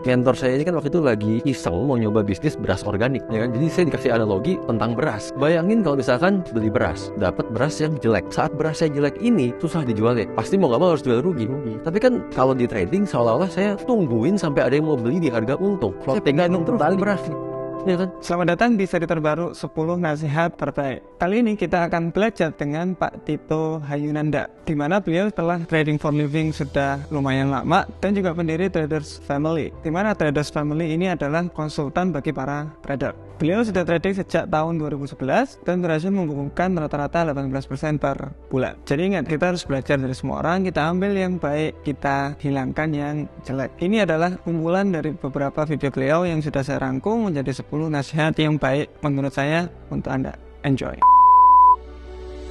Mentor saya ini kan waktu itu lagi iseng mau nyoba bisnis beras organik, ya kan? Jadi saya dikasih analogi tentang beras. Bayangin kalau misalkan beli beras, dapat beras yang jelek. Saat beras yang jelek ini susah dijual ya, pasti mau nggak mau harus jual rugi. Tapi kan kalau di trading seolah-olah saya tungguin sampai ada yang mau beli di harga untung. Saya pegang terus beras nih. Ya kan? Selamat datang di seri terbaru 10 nasihat terbaik. Kali ini kita akan belajar dengan Pak Tito Hayunanda, di mana beliau telah trading for living sudah lumayan lama dan juga pendiri Traders Family, di mana Traders Family ini adalah konsultan bagi para trader. Beliau sudah trading sejak tahun 2011 dan berhasil membukukan rata-rata 18% per bulan. Jadi ingat, kita harus belajar dari semua orang, kita ambil yang baik, kita hilangkan yang jelek. Ini adalah kumpulan dari beberapa video beliau yang sudah saya rangkum menjadi 10 nasihat yang baik menurut saya untuk Anda. Enjoy.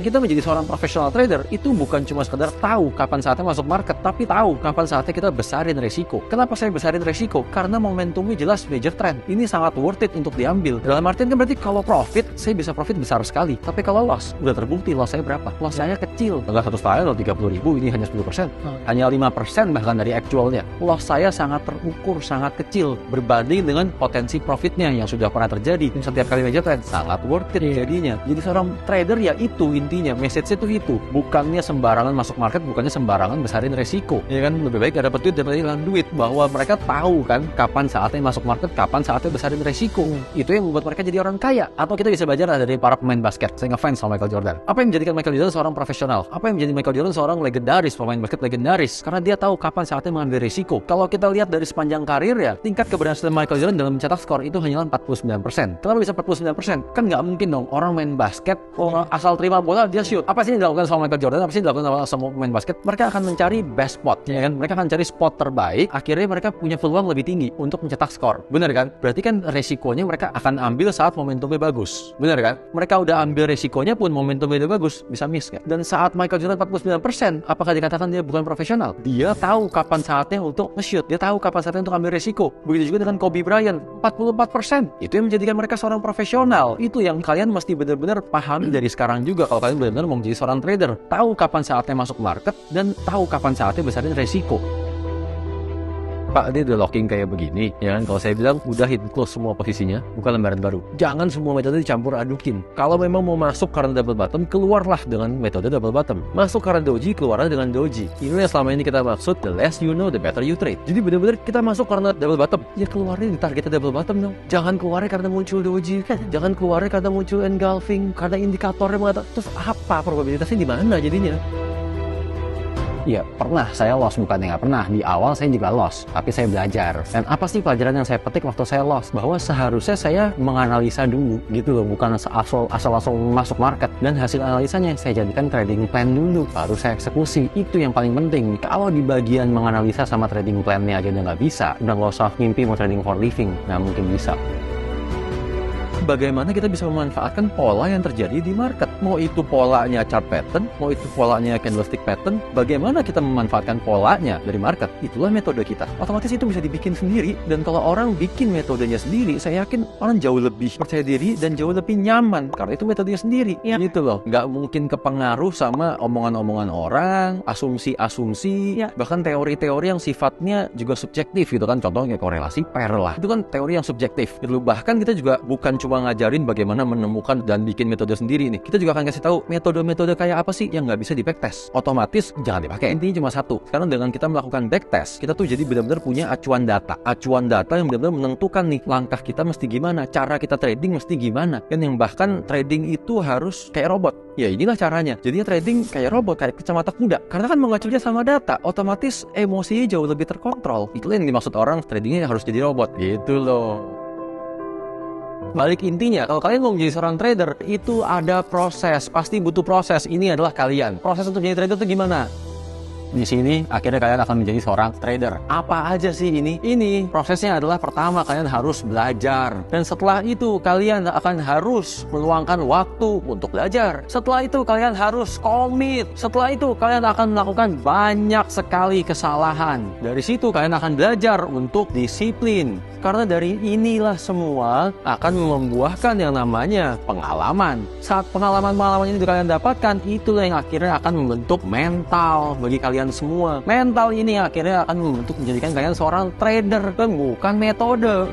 Kita menjadi seorang profesional trader itu bukan cuma sekedar tahu kapan saatnya masuk market, tapi tahu kapan saatnya kita besarin resiko. Kenapa saya besarin resiko? Karena momentumnya jelas major trend. Ini sangat worth it untuk diambil. Dalam artian kan berarti kalau profit, saya bisa profit besar sekali. Tapi kalau loss, udah terbukti loss saya berapa? Loss saya kecil. Enggak 30.000, ini hanya 10%. Hanya 5% bahkan dari actualnya. Loss saya sangat terukur, sangat kecil. Berbanding dengan potensi profitnya yang sudah pernah terjadi. Setiap kali major trend, sangat worth it jadinya. Jadi seorang trader ya itu intinya, message-nya itu bukannya sembarangan masuk market, bukannya sembarangan besarin resiko, ya kan? Lebih baik gak dapat duit daripada hilang duit. Bahwa mereka tahu kan kapan saatnya masuk market, kapan saatnya besarin resiko. Itu yang membuat mereka jadi orang kaya. Atau kita bisa belajar dari para pemain basket. Saya ngefans sama Michael Jordan. Apa yang menjadikan Michael Jordan seorang profesional? Apa yang menjadi Michael Jordan seorang legendaris, pemain basket legendaris? Karena dia tahu kapan saatnya mengambil resiko. Kalau kita lihat dari sepanjang karir ya, tingkat keberhasilan Michael Jordan dalam mencetak skor itu hanyalah 49%. Kenapa bisa 49%? Kan nggak mungkin dong orang main basket, orang asal terima bola dia shoot. Apa sih yang dilakukan sama Michael Jordan? Apa sih yang dilakukan sama semua pemain basket? Mereka akan mencari best spot, ya kan? Mereka akan cari spot terbaik. Akhirnya mereka punya peluang lebih tinggi untuk mencetak skor. Benar kan? Berarti kan resikonya mereka akan ambil saat momentumnya bagus. Benar kan? Mereka udah ambil resikonya pun momentumnya udah bagus, bisa miss kan? Dan saat Michael Jordan 49%, apakah dikatakan dia bukan profesional? Dia tahu kapan saatnya untuk nge-shoot. Dia tahu kapan saatnya untuk ambil resiko. Begitu juga dengan Kobe Bryant, 44%. Itu yang menjadikan mereka seorang profesional. Itu yang kalian mesti benar-benar pahami dari sekarang juga. Kalau kalian benar-benar mau menjadi seorang trader, tahu kapan saatnya masuk market dan tahu kapan saatnya besarin resiko. Pak, dia udah locking kayak begini, ya kan? Kalau saya bilang udah hit close semua posisinya, buka lembaran baru. Jangan semua metode dicampur adukin. Kalau memang mau masuk karena double bottom, keluarlah dengan metode double bottom. Masuk karena doji, keluarlah dengan doji. Ini yang selama ini kita maksud, the less you know, the better you trade. Jadi benar-benar kita masuk karena double bottom, ya keluarnya di targetnya double bottom dong. Jangan keluarnya karena muncul doji, jangan keluarnya karena muncul engulfing, karena indikatornya mengatakan. Terus apa probabilitasnya di mana jadinya? Ya pernah saya loss, bukannya nggak pernah. Di awal saya juga loss, tapi saya belajar. Dan apa sih pelajaran yang saya petik waktu saya loss? Bahwa seharusnya saya menganalisa dulu gitu loh, bukan asal-asal masuk market. Dan hasil analisanya saya jadikan trading plan dulu, baru saya eksekusi. Itu yang paling penting. Kalau di bagian menganalisa sama trading plan-nya aja udah nggak bisa, udah nggak usah mimpi mau trading for living, nggak mungkin bisa. Bagaimana kita bisa memanfaatkan pola yang terjadi di market? Mau itu polanya chart pattern, mau itu polanya candlestick pattern, bagaimana kita memanfaatkan polanya dari market? Itulah metode kita. Otomatis itu bisa dibikin sendiri, dan kalau orang bikin metodenya sendiri, saya yakin orang jauh lebih percaya diri dan jauh lebih nyaman, karena itu metodenya sendiri. Gitu loh. Nggak mungkin kepengaruh sama omongan-omongan orang, asumsi-asumsi, bahkan teori-teori yang sifatnya juga subjektif gitu kan. Contohnya korelasi pair lah. Itu kan teori yang subjektif. Gitu. Bahkan kita juga bukan cuma ngajarin bagaimana menemukan dan bikin metode sendiri nih. Kita juga akan kasih tahu metode-metode kayak apa sih yang nggak bisa di backtest. Otomatis jangan dipakai. Intinya cuma satu. Sekarang dengan kita melakukan backtest, kita tuh jadi benar-benar punya acuan data. Acuan data yang benar-benar menentukan nih langkah kita mesti gimana, cara kita trading mesti gimana. Dan yang bahkan trading itu harus kayak robot. Ya inilah caranya. Jadinya trading kayak robot, kayak kacamata kuda. Karena kan mengacaunya sama data, otomatis emosinya jauh lebih terkontrol. Itulah yang dimaksud orang tradingnya harus jadi robot. Gitu loh. Balik intinya, kalau kalian mau menjadi seorang trader, itu ada proses, pasti butuh proses. Ini adalah kalian. Proses untuk menjadi trader itu gimana? Di sini akhirnya kalian akan menjadi seorang trader. Apa aja sih ini? Ini prosesnya adalah pertama kalian harus belajar. Dan setelah itu kalian akan harus meluangkan waktu untuk belajar. Setelah itu kalian harus komit. Setelah itu kalian akan melakukan banyak sekali kesalahan. Dari situ kalian akan belajar untuk disiplin. Karena dari inilah semua akan membuahkan yang namanya pengalaman. Saat pengalaman-pengalaman ini kalian dapatkan, itulah yang akhirnya akan membentuk mental bagi kalian semua. Mental ini akhirnya akan membentuk menjadikan kalian seorang trader, bukan metode.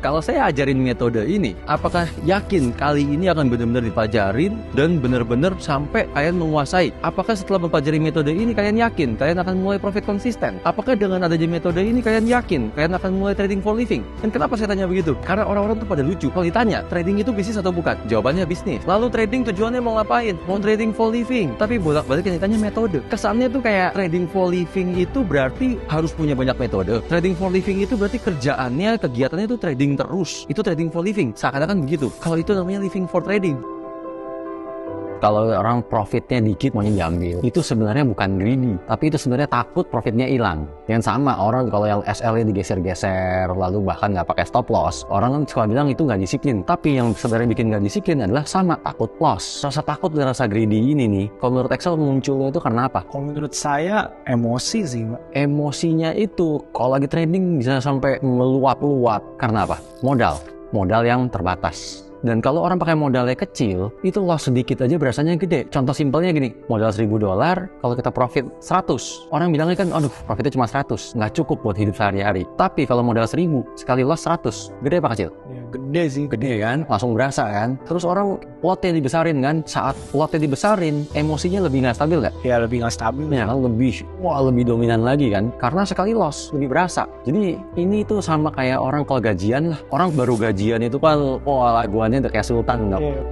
Kalau saya ajarin metode ini, apakah yakin kali ini akan benar-benar dipelajarin dan benar-benar sampai kalian menguasai? Apakah setelah mempelajari metode ini kalian yakin kalian akan mulai profit konsisten? Apakah dengan adanya metode ini kalian yakin kalian akan mulai trading for living? Dan kenapa saya tanya begitu? Karena orang-orang tuh pada lucu. Kalau ditanya, trading itu bisnis atau bukan? Jawabannya bisnis. Lalu trading tujuannya mau ngapain? Mau trading for living. Tapi bolak-balik yang ditanya metode. Kesannya tuh kayak trading for living itu berarti harus punya banyak metode. Trading for living itu berarti kerjaannya, kegiatannya itu trading terus. Itu trading for living. Seakan-akan begitu. Kalau itu namanya living for trading. Kalau orang profitnya dikit maunya diambil, itu sebenarnya bukan greedy, tapi itu sebenarnya takut profitnya hilang. Yang sama orang kalau yang SL-nya digeser-geser, lalu bahkan nggak pakai stop loss, orang kan suka bilang itu nggak disiplin. Tapi yang sebenarnya bikin nggak disiplin adalah sama takut loss. Rasa takut dan rasa greedy ini nih, kalau menurut Excel munculnya itu karena apa? Kalau menurut saya emosi sih, Mbak. Emosinya itu kalau lagi trading bisa sampai meluap-luap. Karena apa? Modal yang terbatas. Dan kalau orang pakai modalnya kecil, itu loss sedikit aja berasanya gede. Contoh simpelnya gini, modal $1.000, kalau kita profit 100, orang bilangnya kan, aduh profitnya cuma 100, nggak cukup buat hidup sehari-hari. Tapi kalau modal 1.000, sekali loss 100, gede apa kecil? Ya, gede sih. Gede kan? Langsung berasa kan? Terus orang lotnya dibesarin kan? Saat lotnya dibesarin, emosinya lebih nggak stabil nggak? Ya lebih nggak stabil. Ya kan lebih dominan lagi kan? Karena sekali loss, lebih berasa. Jadi ini tuh sama kayak orang kalau gajian lah. Orang baru gajian itu kan, laguannya udah kayak sultan enggak?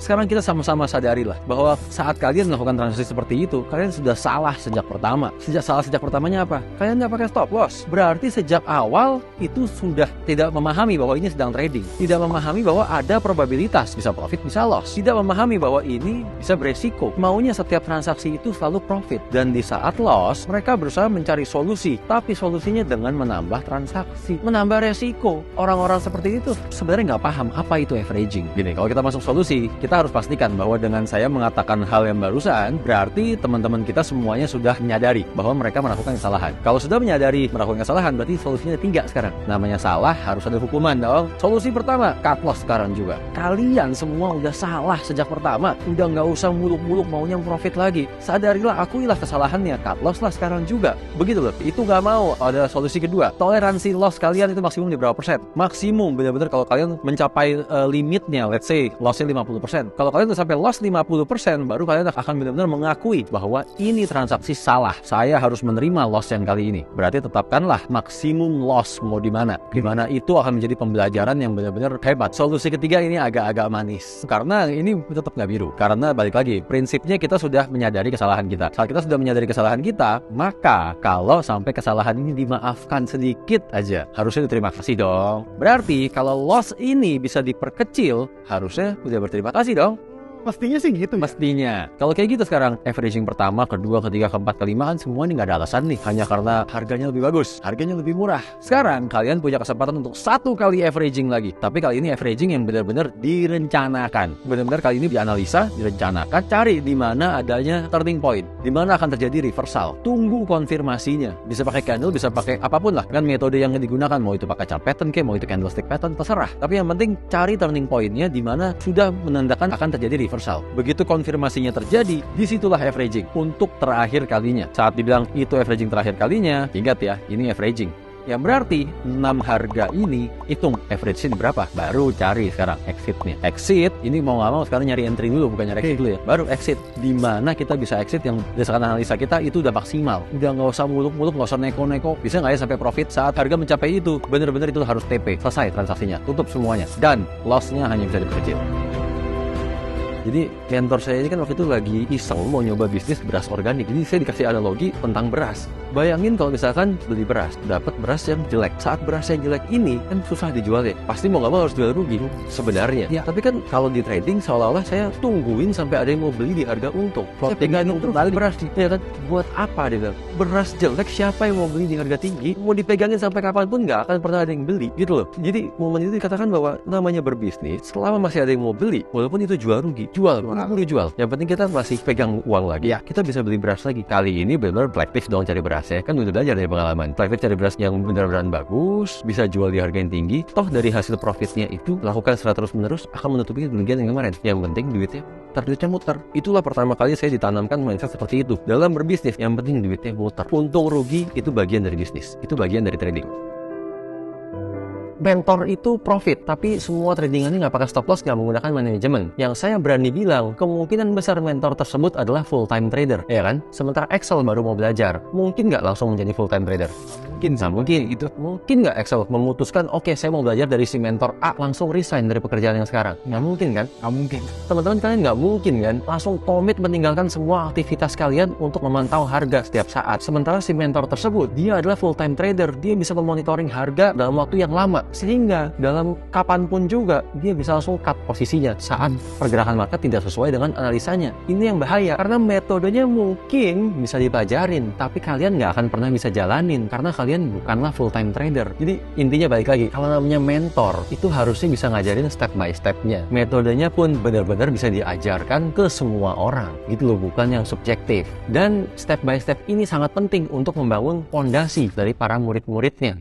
Sekarang kita sama-sama sadarilah bahwa saat kalian melakukan transaksi seperti itu, kalian sudah salah sejak pertama. Sejak pertamanya apa? Kalian nggak pakai stop loss. Berarti sejak awal itu sudah tidak memahami bahwa ini sedang trading. Tidak memahami bahwa ada probabilitas bisa profit, bisa loss. Tidak memahami bahwa ini bisa beresiko. Maunya setiap transaksi itu selalu profit. Dan di saat loss, mereka berusaha mencari solusi. Tapi solusinya dengan menambah transaksi, menambah resiko. Orang-orang seperti itu sebenarnya nggak paham apa itu averaging. Gini, kalau kita masuk solusi, kita harus pastikan bahwa dengan saya mengatakan hal yang barusan, berarti teman-teman kita semuanya sudah menyadari bahwa mereka melakukan kesalahan. Kalau sudah menyadari melakukan kesalahan, berarti solusinya 3 sekarang. Namanya salah, harus ada hukuman dong. Solusi pertama, cut loss sekarang juga. Kalian semua udah salah sejak pertama. Udah nggak usah muluk-muluk maunya profit lagi. Sadarilah, akuilah kesalahannya. Cut loss lah sekarang juga. Begitu loh. Itu nggak mau. Ada solusi kedua. Toleransi loss kalian itu maksimum di berapa persen? Maksimum benar-benar kalau kalian mencapai limitnya, let's say lossnya 50%. Kalau kalian udah sampai loss 50%, baru kalian akan benar-benar mengakui bahwa ini transaksi salah. Saya harus menerima loss yang kali ini. Berarti tetapkanlah maksimum loss mau di mana. Di mana itu akan menjadi pembelajaran yang benar-benar hebat. Solusi ketiga ini agak-agak manis. Karena ini tetap nggak biru. Karena balik lagi, prinsipnya kita sudah menyadari kesalahan kita. Saat kita sudah menyadari kesalahan kita, maka kalau sampai kesalahan ini dimaafkan sedikit aja, harusnya diterima kasih dong. Berarti kalau loss ini bisa diperkecil, harusnya udah berterima kasih dong. Pastinya sih gitu. Mestinya. Kalau kayak gitu sekarang, averaging pertama, kedua, ketiga, keempat, kelima kan semua ini nggak ada alasan nih. Hanya karena harganya lebih bagus, harganya lebih murah. Sekarang kalian punya kesempatan untuk 1 kali averaging lagi. Tapi kali ini averaging yang benar-benar direncanakan. Benar-benar kali ini dianalisa, direncanakan, cari di mana adanya turning point, di mana akan terjadi reversal. Tunggu konfirmasinya. Bisa pakai candle, bisa pakai apapun lah. Kan metode yang digunakan, mau itu pakai chart pattern kayak, mau itu candlestick pattern, terserah. Tapi yang penting cari turning pointnya di mana sudah menandakan akan terjadi reversal. Begitu konfirmasinya terjadi, disitulah averaging untuk terakhir kalinya. Saat dibilang itu averaging terakhir kalinya, ingat ya, ini averaging. Yang berarti 6 harga ini hitung average-nya berapa, baru cari sekarang exit-nya. Exit ini mau nggak mau sekarang nyari entry dulu, bukan nyari exit dulu ya. Baru exit. Di mana kita bisa exit yang berdasarkan analisa kita itu udah maksimal. Udah nggak usah muluk-muluk, nggak usah neko-neko. Bisa nggak ya sampai profit saat harga mencapai itu? Bener-bener itu harus TP, selesai transaksinya, tutup semuanya. Dan loss-nya hanya bisa diperkecil. Jadi mentor saya ini kan waktu itu lagi iseng mau nyoba bisnis beras organik. Jadi saya dikasih analogi tentang beras. Bayangin kalau misalkan beli beras, dapat beras yang jelek. Saat beras yang jelek ini kan susah dijual ya. Pasti mau nggak mau harus jual rugi sebenarnya. Ya, tapi kan kalau di trading seolah-olah saya tungguin sampai ada yang mau beli di harga untung. Saya pegang terus beras ya kan. Buat apa dia bilang? Beras jelek siapa yang mau beli di harga tinggi? Mau dipegangin sampai kapanpun nggak akan pernah ada yang beli gitu loh. Jadi momen itu dikatakan bahwa namanya berbisnis selama masih ada yang mau beli, walaupun itu jual rugi. Jual. Yang penting kita masih pegang uang lagi. Ya, kita bisa beli beras lagi. Kali ini benar-benar black fish dong cari beras. saya kan udah belajar dari pengalaman. Private cari beras yang benar-benar bagus, bisa jual di harga yang tinggi, toh dari hasil profitnya itu lakukan secara terus-menerus akan menutupi kerugian yang kemarin. Yang penting duitnya muter. Itulah pertama kali saya ditanamkan mindset seperti itu. Dalam berbisnis, yang penting duitnya muter. Untung rugi itu bagian dari bisnis, itu bagian dari trading. Mentor itu profit, tapi semua tradingannya nggak pakai stop loss, nggak menggunakan manajemen. Yang saya berani bilang, kemungkinan besar mentor tersebut adalah full-time trader, ya kan? Sementara Excel baru mau belajar, mungkin nggak langsung menjadi full-time trader? Mungkin gitu. Mungkin nggak Excel memutuskan, oke, saya mau belajar dari si mentor A, langsung resign dari pekerjaan yang sekarang? Nggak mungkin kan? Nggak mungkin. Teman-teman kalian nggak mungkin kan? Langsung komit meninggalkan semua aktivitas kalian untuk memantau harga setiap saat. Sementara si mentor tersebut, dia adalah full-time trader, dia bisa memonitoring harga dalam waktu yang lama. Sehingga dalam kapanpun juga dia bisa langsung cut posisinya saat pergerakan market tidak sesuai dengan analisanya. Ini yang bahaya karena metodenya mungkin bisa dipelajarin, tapi kalian nggak akan pernah bisa jalanin karena kalian bukanlah full time trader. Jadi intinya balik lagi, kalau namanya mentor itu harusnya bisa ngajarin step by stepnya. Metodenya pun benar-benar bisa diajarkan ke semua orang gitu loh, bukan yang subjektif. Dan step by step ini sangat penting untuk membangun fondasi dari para murid-muridnya.